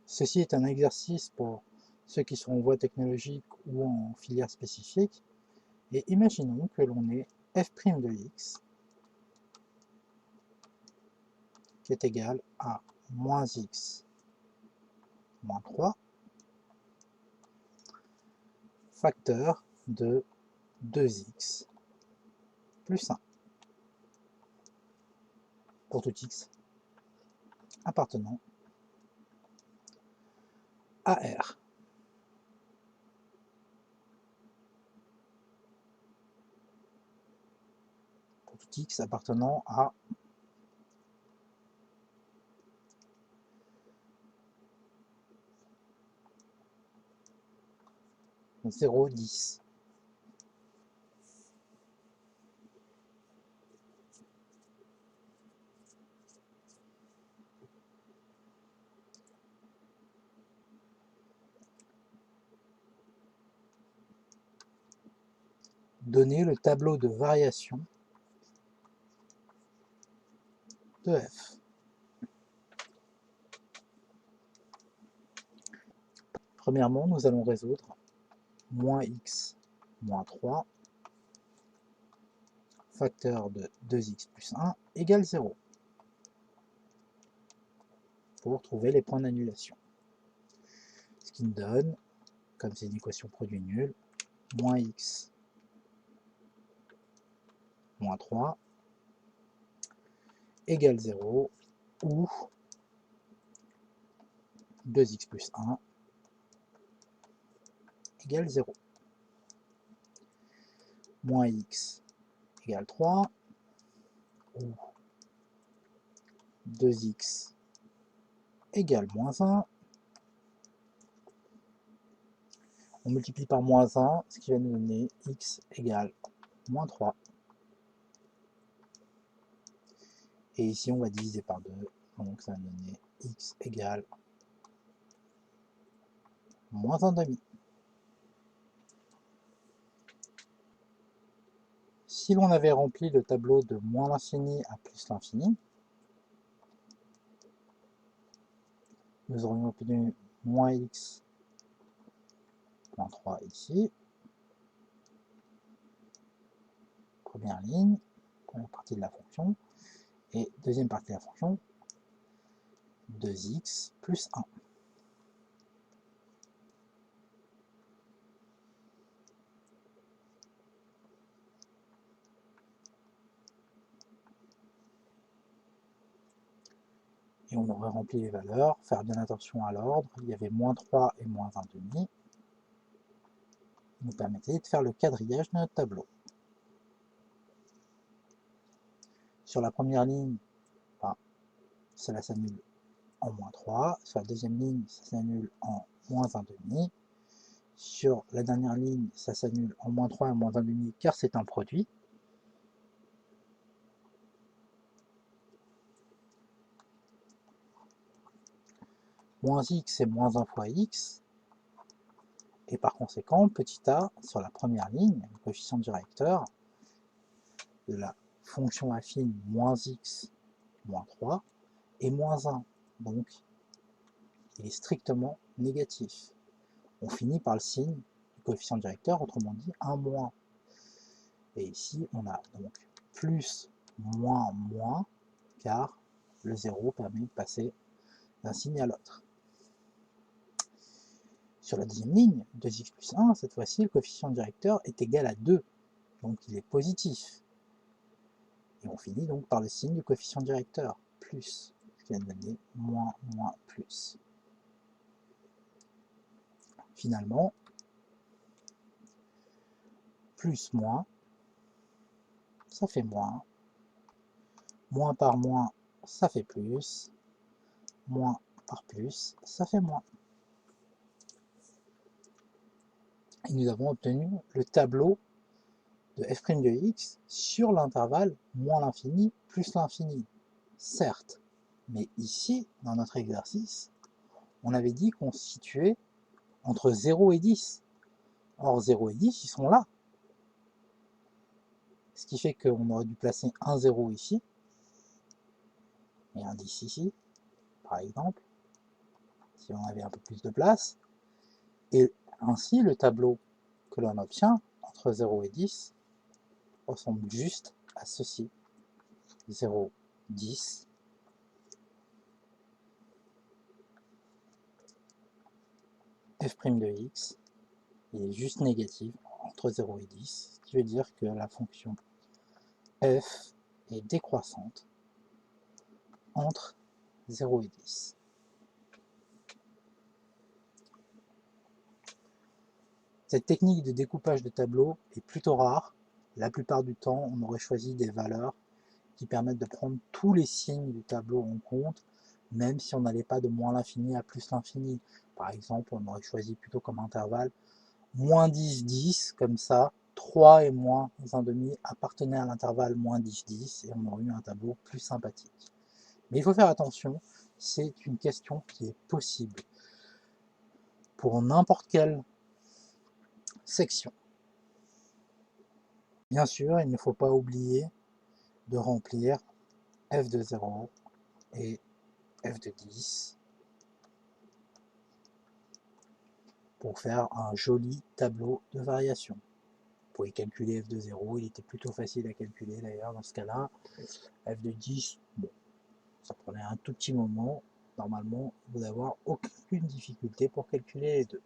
Ceci est un exercice pour ceux qui sont en voie technologique ou en filière spécifique. Et imaginons que l'on ait f' de x qui est égal à moins x moins 3 facteur de 2x plus 1 pour tout x appartenant à R. Pour tout x appartenant à 0, 10. Donner le tableau de variation de f. Premièrement, nous allons résoudre moins x moins 3 facteur de 2x plus 1 égale 0 pour trouver les points d'annulation. Ce qui nous donne, comme c'est une équation produit nul, moins x moins 3 égale 0 ou 2x plus 1 égale 0. Moins x égale 3 ou 2x égale moins 1. On multiplie par moins 1, ce qui va nous donner x égale moins 3. Et ici, on va diviser par 2, donc ça va nous donner x égale moins 1,5. Si l'on avait rempli le tableau de moins l'infini à plus l'infini, nous aurions obtenu moins x moins 3 ici. Première ligne, première partie de la fonction. Et deuxième partie de la fonction, 2x plus 1. Et on aurait rempli les valeurs, faire bien attention à l'ordre, il y avait moins 3 et moins 1,5, nous permettait de faire le quadrillage de notre tableau. Sur la première ligne, cela s'annule en moins 3, sur la deuxième ligne, ça s'annule en moins 1,5, sur la dernière ligne, ça s'annule en moins 3 et moins 1,5 car c'est un produit. Moins x c'est moins 1 fois x, et par conséquent, petit a, sur la première ligne, le coefficient directeur de la fonction affine moins x moins 3 est moins 1, donc il est strictement négatif. On finit par le signe du coefficient directeur, autrement dit 1 moins. Et ici, on a donc plus, moins, moins, car le 0 permet de passer d'un signe à l'autre. Sur la deuxième ligne, 2x plus 1, cette fois-ci, le coefficient directeur est égal à 2, donc il est positif. Et on finit donc par le signe du coefficient directeur, plus, ce qui va donner moins, moins, plus. Finalement, plus, moins, ça fait moins. Moins par moins, ça fait plus. Moins par plus, ça fait moins. Et nous avons obtenu le tableau de f' de x sur l'intervalle moins l'infini plus l'infini. Certes, mais ici, dans notre exercice, on avait dit qu'on se situait entre 0 et 10. Or, 0 et 10, ils sont là. Ce qui fait qu'on aurait dû placer un 0 ici, et un 10 ici, par exemple. si on avait un peu plus de place. Et ainsi, le tableau que l'on obtient entre 0 et 10 ressemble juste à ceci. 0, 10. f' de x est juste négative entre 0 et 10, ce qui veut dire que la fonction f est décroissante entre 0 et 10. Cette technique de découpage de tableau est plutôt rare. La plupart du temps, on aurait choisi des valeurs qui permettent de prendre tous les signes du tableau en compte, même si on n'allait pas de moins l'infini à plus l'infini. Par exemple, on aurait choisi plutôt comme intervalle moins 10, 10, comme ça, 3 et moins 1,5 appartenaient à l'intervalle moins 10, 10, et on aurait eu un tableau plus sympathique. Mais il faut faire attention, c'est une question qui est possible pour n'importe quelle section. Bien sûr, il ne faut pas oublier de remplir f de 0 et f de 10 pour faire un joli tableau de variation. Vous pouvez calculer f de 0, il était plutôt facile à calculer d'ailleurs dans ce cas-là. F de 10, bon, ça prenait un tout petit moment. Normalement, vous n'avez aucune difficulté pour calculer les deux.